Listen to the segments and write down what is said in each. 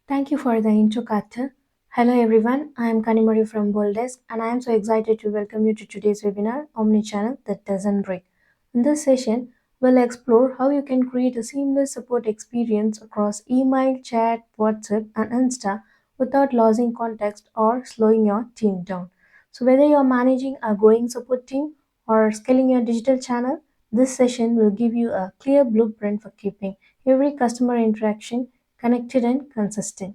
Thank you for the intro, Carter. Hello everyone, I am Kanimari from BoldDesk and I am so excited to welcome you to today's webinar, Omnichannel that doesn't break. In this session, we'll explore how you can create a seamless support experience across email, chat, WhatsApp, and Insta without losing context or slowing your team down. So whether you're managing a growing support team or scaling your digital channel, this session will give you a clear blueprint for keeping every customer interaction connected and consistent.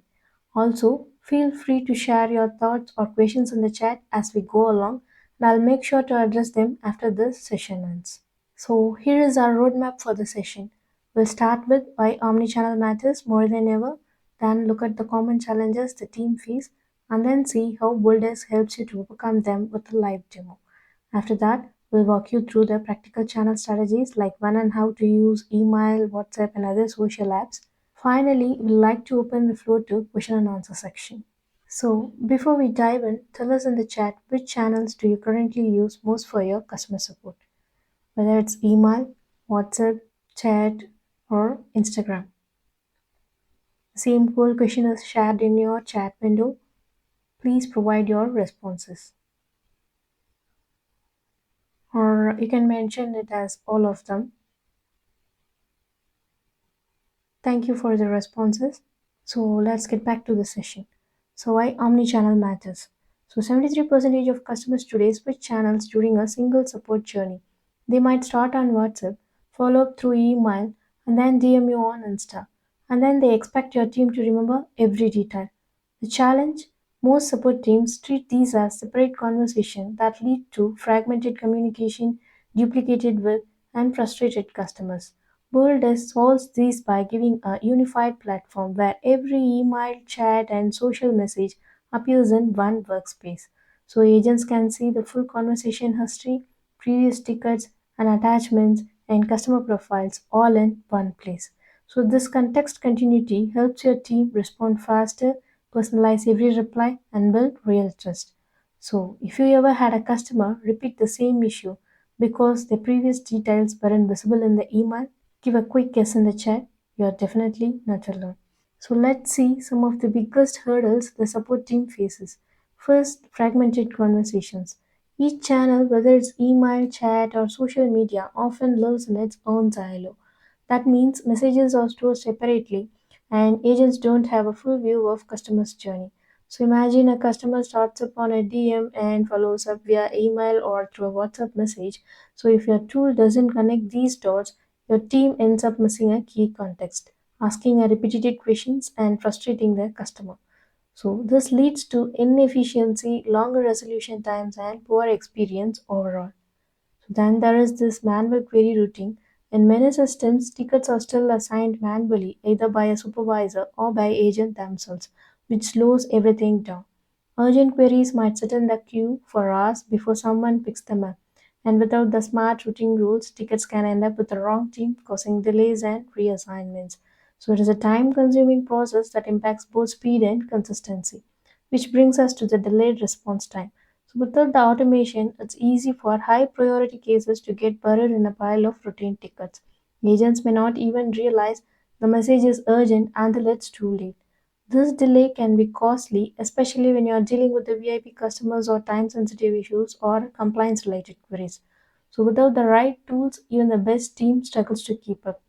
Also, feel free to share your thoughts or questions in the chat as we go along, and I'll make sure to address them after this session ends. So, here is our roadmap for the session. We'll start with why omnichannel matters more than ever, then look at the common challenges the team face, and then see how BoldDesk helps you to overcome them with a live demo. After that, we'll walk you through the practical channel strategies like when and how to use email, WhatsApp, and other social apps. Finally, we'd like to open the floor to question and answer section. So, before we dive in, tell us in the chat which channels do you currently use most for your customer support, whether it's email, WhatsApp, chat, or Instagram. The same poll question is shared in your chat window. Please provide your responses, or you can mention it as all of them. Thank you for the responses. So let's get back to the session. So why omnichannel matters. So 73% of customers today switch channels during a single support journey. They might start on WhatsApp, follow up through email, and then DM you on Insta. And then they expect your team to remember every detail. The challenge, most support teams treat these as separate conversations that lead to fragmented communication, duplicated work, and frustrated customers. BoldDesk solves this by giving a unified platform where every email, chat, and social message appears in one workspace. So agents can see the full conversation history, previous tickets, and attachments, and customer profiles all in one place. So this context continuity helps your team respond faster, personalize every reply, and build real trust. So if you ever had a customer repeat the same issue because the previous details weren't visible in the email, give a quick guess in the chat. You're definitely not alone. So let's see some of the biggest hurdles the support team faces. First, fragmented conversations. Each channel, whether it's email, chat, or social media, often lives in its own silo. That means messages are stored separately and agents don't have a full view of customer's journey. So imagine a customer starts up on a DM and follows up via email or through a WhatsApp message. So if your tool doesn't connect these dots, your team ends up missing a key context, asking a repeated questions and frustrating the customer. So this leads to inefficiency, longer resolution times, and poor experience overall. Then there is this manual query routing. In many systems, tickets are still assigned manually, either by a supervisor or by agent themselves, which slows everything down. Urgent queries might sit in the queue for hours before someone picks them up. And without the smart routing rules, tickets can end up with the wrong team, causing delays and reassignments. So it is a time consuming process that impacts both speed and consistency, which brings us to the delayed response time. So without the automation, it's easy for high priority cases to get buried in a pile of routine tickets. Agents may not even realize the message is urgent until it's too late. This delay can be costly, especially when you are dealing with the VIP customers or time sensitive issues or compliance related queries. So without the right tools, even the best team struggles to keep up.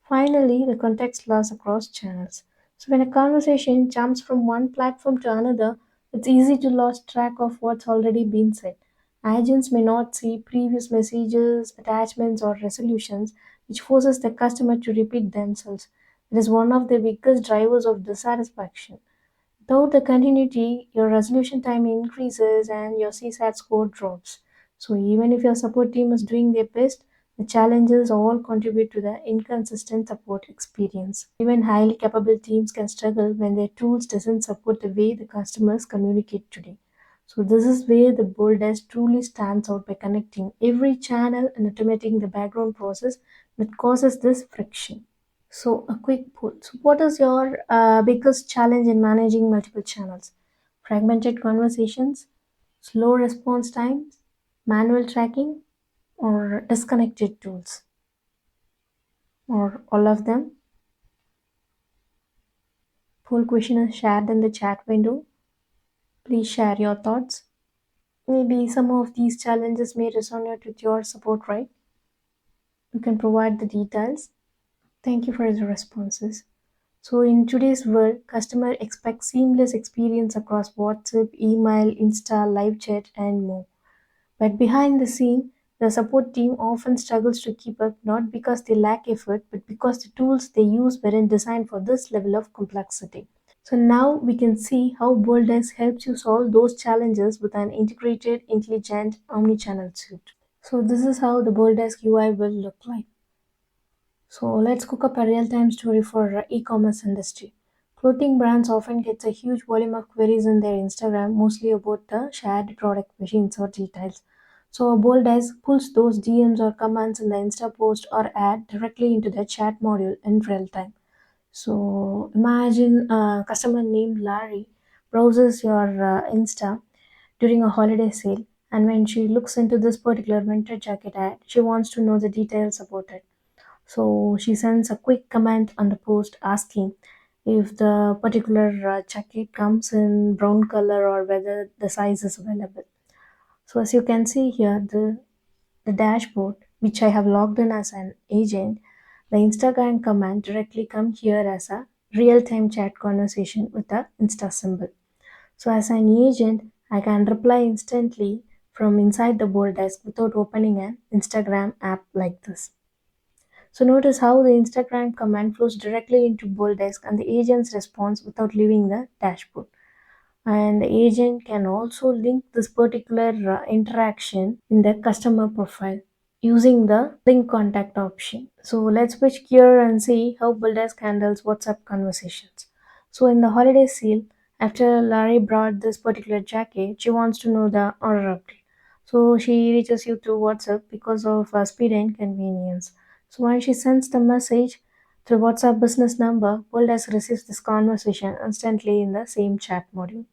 Finally, the context loss across channels. So when a conversation jumps from one platform to another, it's easy to lose track of what's already been said. Agents may not see previous messages, attachments, or resolutions, which forces the customer to repeat themselves. It is one of the biggest drivers of dissatisfaction. Without the continuity, your resolution time increases and your CSAT score drops. So even if your support team is doing their best, the challenges all contribute to the inconsistent support experience. Even highly capable teams can struggle when their tools doesn't support the way the customers communicate today. So this is where the BoldDesk truly stands out by connecting every channel and automating the background process that causes this friction. So, a quick poll. So, what is your biggest challenge in managing multiple channels? Fragmented conversations, slow response times, manual tracking, or disconnected tools, or all of them? Full question is shared in the chat window. Please share your thoughts. Maybe some of these challenges may resonate with your support, right? You can provide the details. Thank you for the responses. So in today's world, customer expect seamless experience across WhatsApp, email, Insta, live chat, and more. But behind the scene, the support team often struggles to keep up not because they lack effort, but because the tools they use weren't designed for this level of complexity. So now we can see how BoldDesk helps you solve those challenges with an integrated, intelligent, omnichannel suite. So this is how the BoldDesk UI will look like. So let's cook up a real-time story for e-commerce industry. Clothing brands often get a huge volume of queries in their Instagram, mostly about the shared product machines or details. So a bold desk pulls those DMs or commands in the Insta post or ad directly into the chat module in real time. So imagine a customer named Larry browses your Insta during a holiday sale, and when she looks into this particular winter jacket ad, she wants to know the details about it. So she sends a quick comment on the post asking if the particular jacket comes in brown color or whether the size is available. So as you can see here, the dashboard, which I have logged in as an agent, the Instagram command directly come here as a real-time chat conversation with the Insta symbol. So as an agent, I can reply instantly from inside the board desk without opening an Instagram app like this. So notice how the Instagram command flows directly into BoldDesk and the agent's response without leaving the dashboard. And the agent can also link this particular interaction in the customer profile using the link contact option. So let's switch gear and see how BullDesk handles WhatsApp conversations. So in the holiday sale, after Larry brought this particular jacket, she wants to know the order update. So she reaches you through WhatsApp because of speed and convenience. So when she sends the message through WhatsApp business number, BullDesk receives this conversation instantly in the same chat module.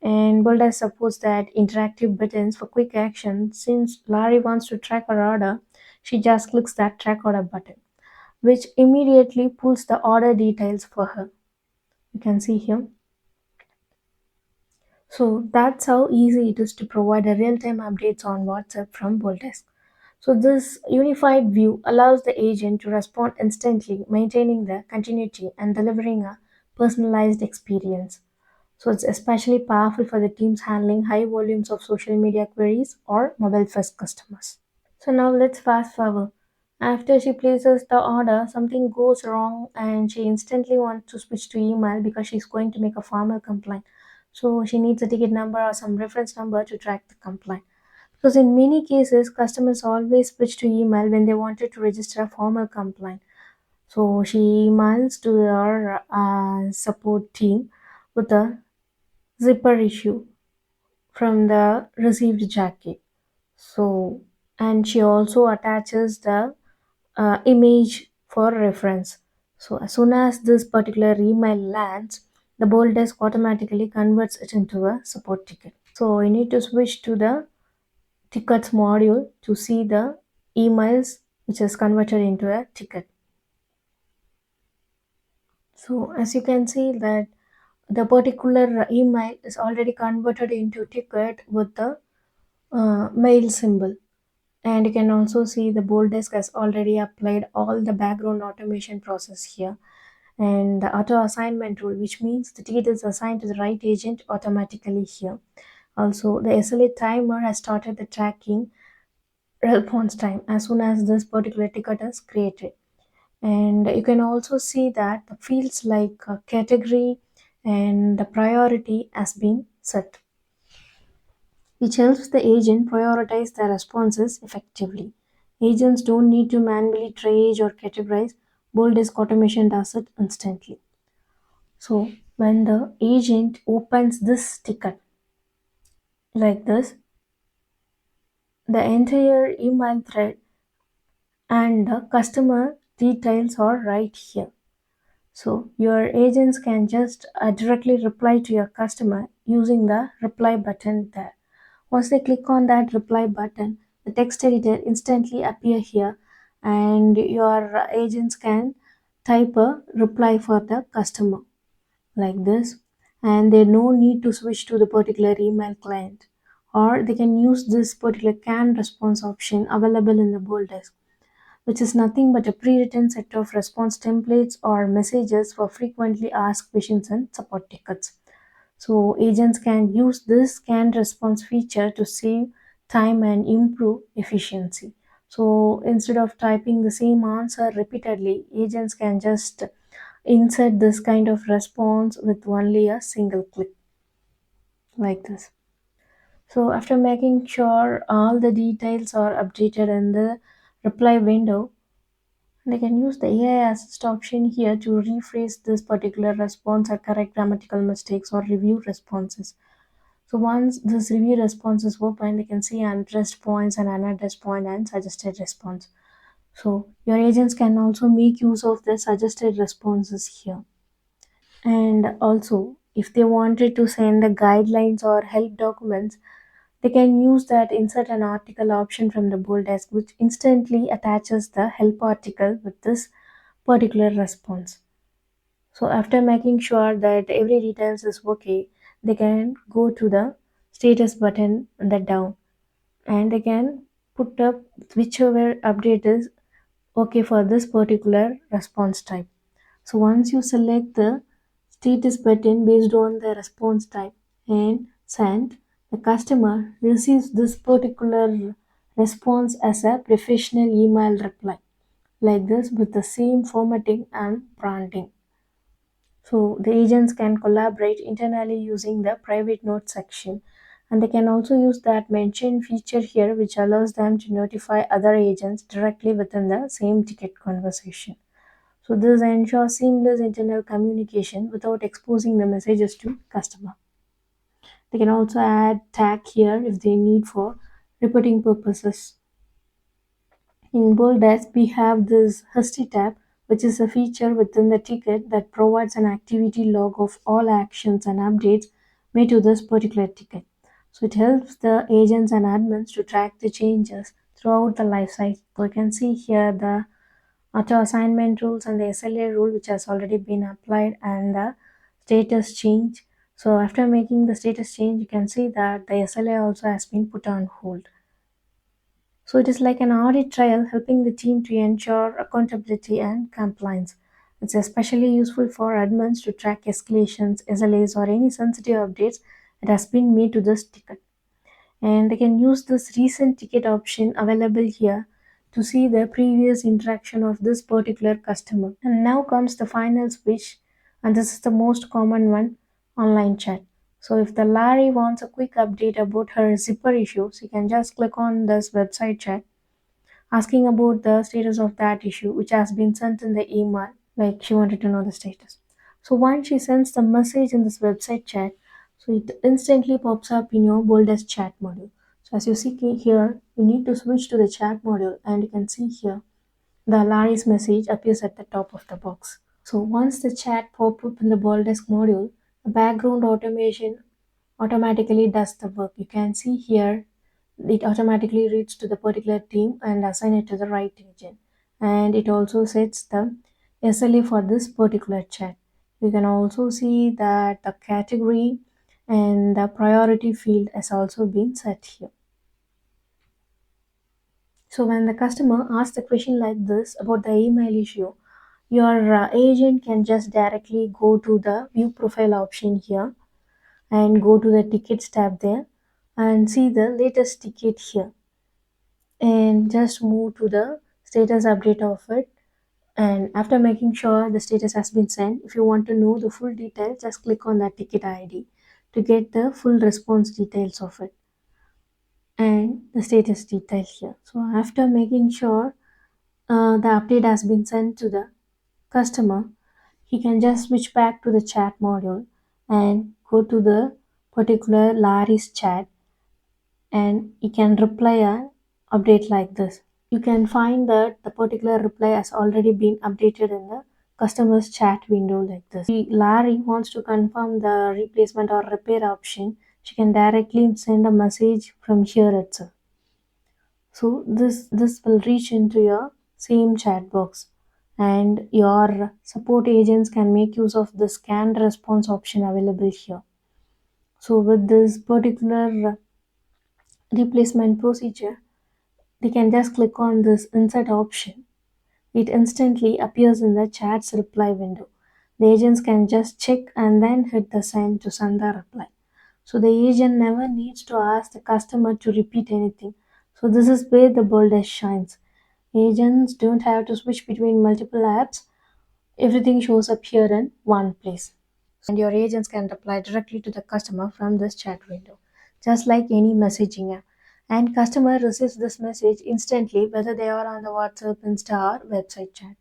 And BullDesk supports that interactive buttons for quick action. Since Larry wants to track her order, she just clicks that track order button, which immediately pulls the order details for her. You can see here. So that's how easy it is to provide a real-time updates on WhatsApp from BoldDesk. So this unified view allows the agent to respond instantly, maintaining the continuity and delivering a personalized experience. So it's especially powerful for the teams handling high volumes of social media queries or mobile first customers. So now let's fast forward. After she places the order, something goes wrong and she instantly wants to switch to email because she's going to make a formal complaint. So she needs a ticket number or some reference number to track the complaint. Because in many cases, customers always switch to email when they wanted to register a formal complaint. So she emails to her support team with a zipper issue from the received jacket. So, and she also attaches the image for reference. So, as soon as this particular email lands, the bold desk automatically converts it into a support ticket. So, you need to switch to the tickets module to see the emails which is converted into a ticket. So, as you can see that the particular email is already converted into ticket with the mail symbol. And you can also see the bold desk has already applied all the background automation process here and the auto assignment rule, which means the ticket is assigned to the right agent automatically here. Also, the SLA timer has started the tracking response time as soon as this particular ticket is created. And you can also see that the fields like category and the priority has been set, which helps the agent prioritize their responses effectively. Agents don't need to manually triage or categorize. Bold Disk automation does it instantly. So when the agent opens this ticket like this, the entire email thread and the customer details are right here. So your agents can just directly reply to your customer using the reply button there. Once they click on that reply button, the text editor instantly appear here and your agents can type a reply for the customer. like this, and they no need to switch to the particular email client, or they can use this particular can response option available in the BoldDesk, which is nothing but a pre-written set of response templates or messages for frequently asked questions and support tickets. So agents can use this canned response feature to save time and improve efficiency. So instead of typing the same answer repeatedly, agents can just insert this kind of response with only a single click, like this. So after making sure all the details are updated in the reply window, they can use the AI assist option here to rephrase this particular response or correct grammatical mistakes or review responses. So once this review response is open, they can see unaddressed points and unaddressed point and suggested response. So your agents can also make use of the suggested responses here. And also, if they wanted to send the guidelines or help documents, they can use that insert an article option from the BoldDesk, which instantly attaches the help article with this particular response. So after making sure that every details is okay, they can go to the status button on the down, and they can put up whichever update is okay for this particular response type. So once you select the status button based on the response type and send, the customer receives this particular response as a professional email reply, like this, with the same formatting and branding. So the agents can collaborate internally using the private note section, and they can also use that mention feature here, which allows them to notify other agents directly within the same ticket conversation. So this ensures seamless internal communication without exposing the messages to customer. They can also add tag here if they need for reporting purposes. In BoldDesk, we have this History tab, which is a feature within the ticket that provides an activity log of all actions and updates made to this particular ticket. So it helps the agents and admins to track the changes throughout the life cycle. You can see here the auto assignment rules and the SLA rule, which has already been applied, and the status change. So after making the status change, you can see that the SLA also has been put on hold. So it is like an audit trail helping the team to ensure accountability and compliance. It's especially useful for admins to track escalations, SLAs, or any sensitive updates that has been made to this ticket. And they can use this recent ticket option available here to see the previous interaction of this particular customer. And now comes the final switch, and this is the most common one, online chat. So if the Larry wants a quick update about her zipper issues, you can just click on this website chat asking about the status of that issue, which has been sent in the email, like she wanted to know the status. So once she sends the message in this website chat, so it instantly pops up in your boldest chat module. So as you see here, you need to switch to the chat module, and you can see here the Larry's message appears at the top of the box. So once the chat pop up in the BoldDesk module, the background automation automatically does the work. You can see here it automatically reads to the particular team and assign it to the right agent. And it also sets the SLA for this particular chat. You can also see that the category and the priority field has also been set here. So when the customer asks a question like this about the email issue, your agent can just directly go to the view profile option here and go to the tickets tab there and see the latest ticket here, and just move to the status update of it. And after making sure the status has been sent, if you want to know the full details, just click on that ticket ID to get the full response details of it and the status detail here. So after making sure the update has been sent to the customer, he can just switch back to the chat module and go to the particular Larry's chat, and he can reply an update like this. You can find that the particular reply has already been updated in the customer's chat window like this. If Larry wants to confirm the replacement or repair option, she can directly send a message from here itself. So this will reach into your same chat box. and your support agents can make use of the scanned response option available here. So with this particular replacement procedure, they can just click on this insert option. It instantly appears in the chat's reply window. The agents can just check and then hit the send to send the reply. So the agent never needs to ask the customer to repeat anything. So this is where the boldest shines. Agents don't have to switch between multiple apps. Everything shows up here in one place. And your agents can reply directly to the customer from this chat window, just like any messaging app. And customer receives this message instantly whether they are on the WhatsApp, Insta or website chat.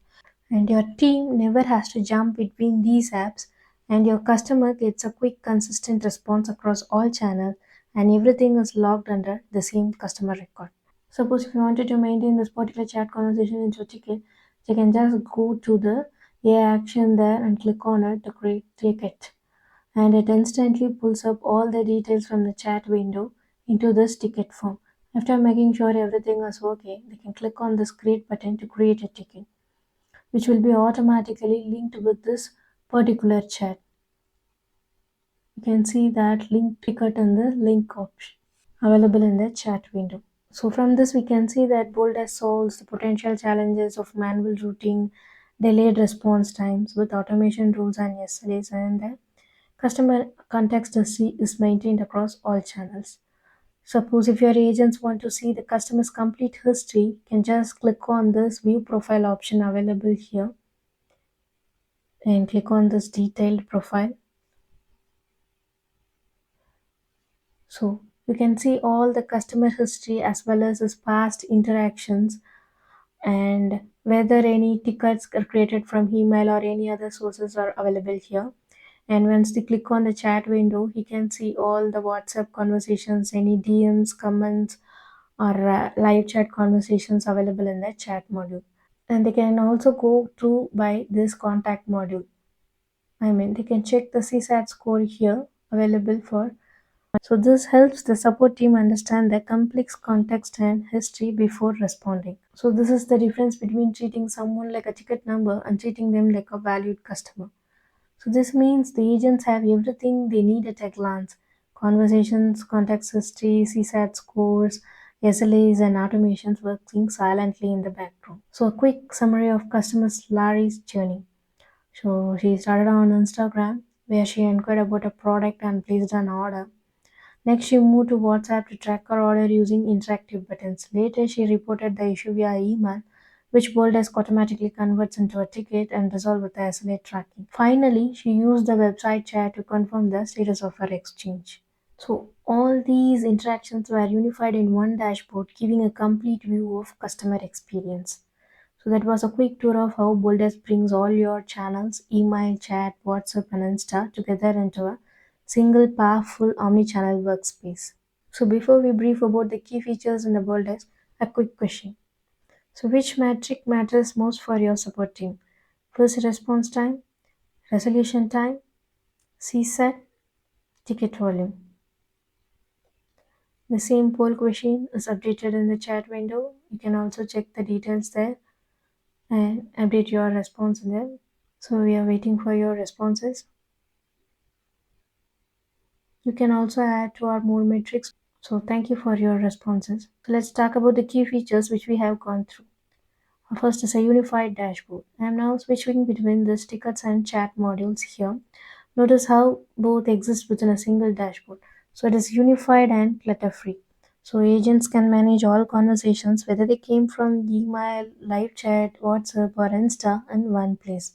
And your team never has to jump between these apps, and your customer gets a quick consistent response across all channels, and everything is logged under the same customer record. Suppose if you wanted to maintain this particular chat conversation into a ticket, you can just go to the AI action there and click on it to create ticket, and it instantly pulls up all the details from the chat window into this ticket form. After making sure everything is okay, they can click on this create button to create a ticket, which will be automatically linked with this particular chat. You can see that link ticket in the link option available in the chat window. So from this we can see that BoldDesk solves the potential challenges of manual routing, delayed response times with automation rules and SLAs, and the customer context is maintained across all channels. Suppose if your agents want to see the customer's complete history, you can just click on this view profile option available here and click on this detailed profile. So you can see all the customer history as well as his past interactions, and whether any tickets are created from email or any other sources are available here. And once they click on the chat window, he can see all the WhatsApp conversations, any DMs, comments, or live chat conversations available in the chat module. And they can also go through by this contact module. I mean, they can check the CSAT score here available for. So this helps the support team understand the complex context and history before responding. So this is the difference between treating someone like a ticket number and treating them like a valued customer. So this means the agents have everything they need at a glance: conversations, context history, CSAT scores, SLAs, and automations working silently in the background. So a quick summary of customer Larry's journey. So she started on Instagram where she inquired about a product and placed an order. Next, she moved to WhatsApp to track her order using interactive buttons. Later, she reported the issue via email, which BoldDesk automatically converts into a ticket and resolved with the SLA tracking. Finally, she used the website chat to confirm the status of her exchange. So, all these interactions were unified in one dashboard, giving a complete view of customer experience. So that was a quick tour of how BoldDesk brings all your channels, email, chat, WhatsApp, and Insta together into a single powerful omnichannel workspace. So before we brief about the key features in the BoldDesk, a quick question. So which metric matters most for your support team? First response time, resolution time, CSAT, ticket volume. The same poll question is updated in the chat window. You can also check the details there and update your response in there. So we are waiting for your responses. You can also add to our more metrics. So thank you for your responses. So let's talk about the key features which we have gone through. First is a unified dashboard. I am now switching between the tickets and chat modules here. Notice how both exist within a single dashboard. So it is unified and clutter free. So agents can manage all conversations whether they came from email, live chat, WhatsApp or Insta in one place.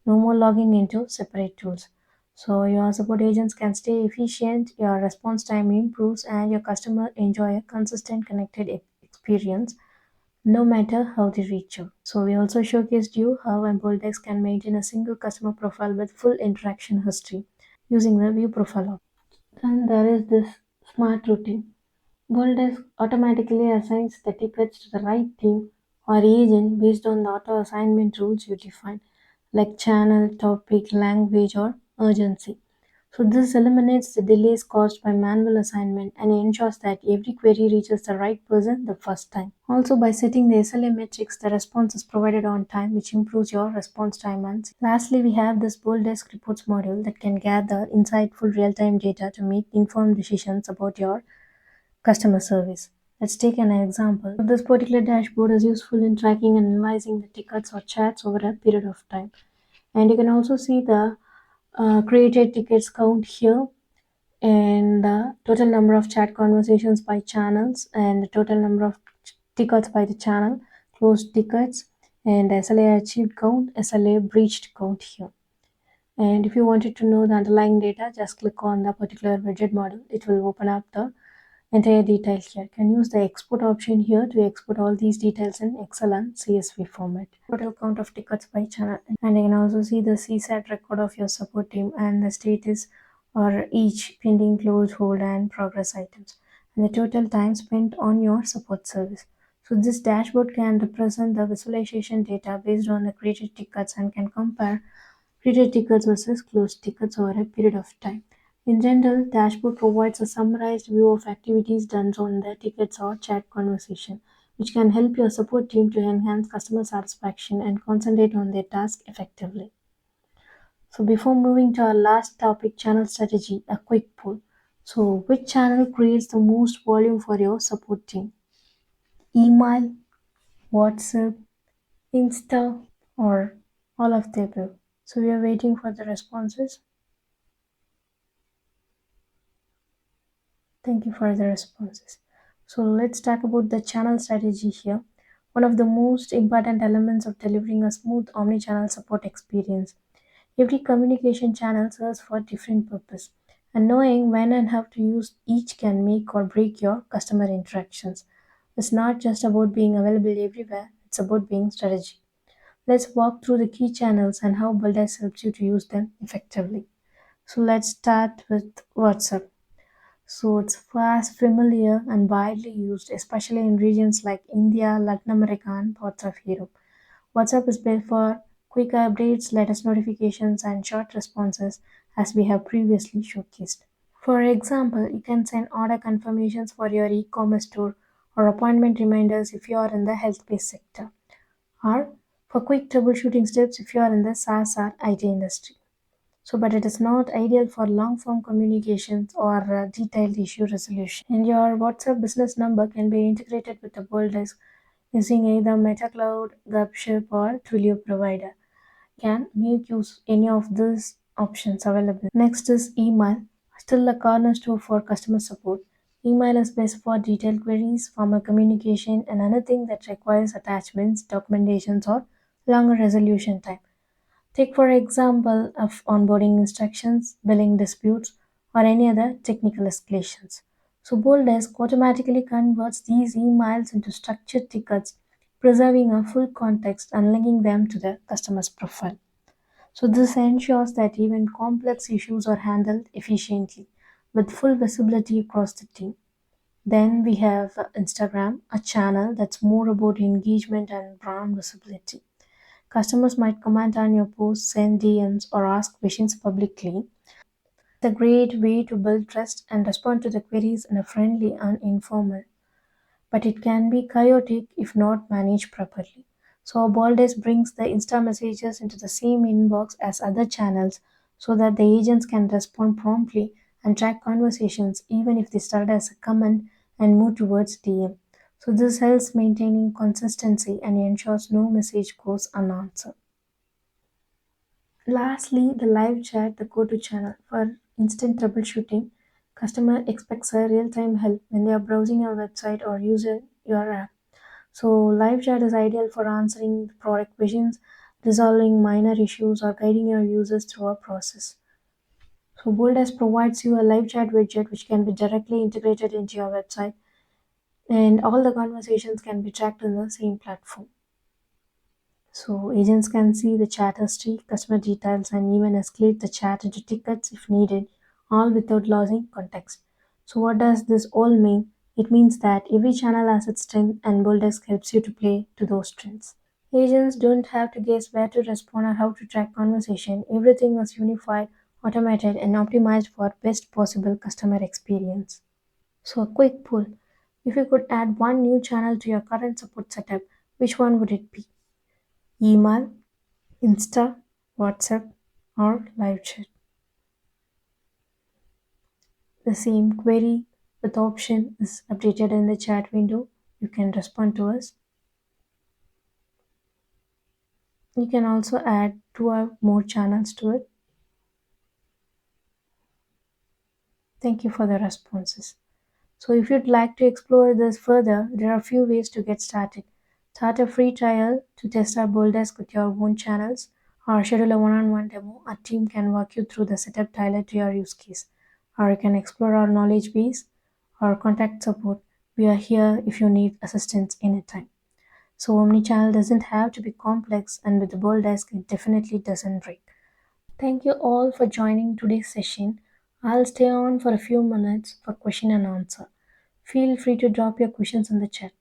No more logging into separate tools. So your support agents can stay efficient, your response time improves, and your customer enjoy a consistent connected experience no matter how they reach you. So we also showcased you how BoldDesk can maintain a single customer profile with full interaction history using the view profile option. And there is this smart routing. BoldDesk automatically assigns the tickets to the right team or agent based on the auto assignment rules you define, like channel, topic, language, or urgency. So this eliminates the delays caused by manual assignment and ensures that every query reaches the right person the first time. Also, by setting the SLA metrics, the response is provided on time, which improves your response time. And lastly, we have this BoldDesk reports module that can gather insightful real-time data to make informed decisions about your customer service. Let's take an example. This particular dashboard is useful in tracking and analyzing the tickets or chats over a period of time. And you can also see the created tickets count here, and the total number of chat conversations by channels, and the total number of tickets by the channel, closed tickets, and SLA achieved count, SLA breached count here. And if you wanted to know the underlying data, just click on the particular widget model. It will open up the entire detail here. You can use the export option here to export all these details in Excel and CSV format. Total count of tickets by channel, and you can also see the CSAT record of your support team and the status or each pending, closed, hold, and progress items, and the total time spent on your support service. So this dashboard can represent the visualization data based on the created tickets and can compare created tickets versus closed tickets over a period of time. In general, dashboard provides a summarized view of activities done on the tickets or chat conversation, which can help your support team to enhance customer satisfaction and concentrate on their task effectively. So before moving to our last topic, channel strategy, a quick poll. So which channel creates the most volume for your support team? Email, WhatsApp, Insta, or all of the above? So we are waiting for the responses. Thank you for the responses. So let's talk about the channel strategy here. One of the most important elements of delivering a smooth omni-channel support experience. Every communication channel serves for a different purpose, and knowing when and how to use each can make or break your customer interactions. It's not just about being available everywhere, it's about being strategic. Let's walk through the key channels and how BuildDesk helps you to use them effectively. So let's start with WhatsApp. So it's fast, familiar, and widely used, especially in regions like India, Latin America, and parts of Europe. WhatsApp is built for quick updates, latest notifications, and short responses, as we have previously showcased. For example, you can send order confirmations for your e commerce store or appointment reminders if you are in the health-based sector, or for quick troubleshooting steps if you are in the SaaS or IT industry. So, but it is not ideal for long form communications or detailed issue resolution. And your WhatsApp business number can be integrated with the BoldDesk using either MetaCloud, Gupship, or Twilio provider. Can make use any of these options available. Next is email, still a cornerstone for customer support. Email is best for detailed queries, formal communication, and anything that requires attachments, documentations, or longer resolution time. Take for example of onboarding instructions, billing disputes, or any other technical escalations. So BoldDesk automatically converts these emails into structured tickets, preserving a full context and linking them to the customer's profile. So this ensures that even complex issues are handled efficiently with full visibility across the team. Then we have Instagram, a channel that's more about engagement and brand visibility. Customers might comment on your posts, send DMs, or ask questions publicly. It's a great way to build trust and respond to the queries in a friendly and informal, but it can be chaotic if not managed properly. So Baldes brings the Insta messages into the same inbox as other channels so that the agents can respond promptly and track conversations even if they start as a comment and move towards DM. So this helps maintaining consistency and ensures no message goes unanswered. Lastly, the live chat, the go-to channel for instant troubleshooting. Customer expects a real-time help when they are browsing your website or using your app. So live chat is ideal for answering product questions, resolving minor issues, or guiding your users through a process. So BoldDesk provides you a live chat widget which can be directly integrated into your website, and all the conversations can be tracked in the same platform. So agents can see the chat history, customer details, and even escalate the chat into tickets if needed, all without losing context. So what does this all mean? It means that every channel has its strength and BoldDesk helps you to play to those strengths. Agents don't have to guess where to respond or how to track conversation. Everything is unified, automated, and optimized for best possible customer experience. So, a quick poll. If you could add one new channel to your current support setup, which one would it be? Email, Insta, WhatsApp, or live chat? The same query with option is updated in the chat window. You can respond to us. You can also add two or more channels to it. Thank you for the responses. So if you'd like to explore this further, there are a few ways to get started. Start a free trial to test our BoldDesk with your own channels, or schedule a one-on-one demo. Our team can walk you through the setup tailored to your use case. Or you can explore our knowledge base or contact support. We are here if you need assistance anytime. So Omnichannel doesn't have to be complex, and with the BoldDesk, it definitely doesn't break. Thank you all for joining today's session. I'll stay on for a few minutes for question and answer. Feel free to drop your questions in the chat.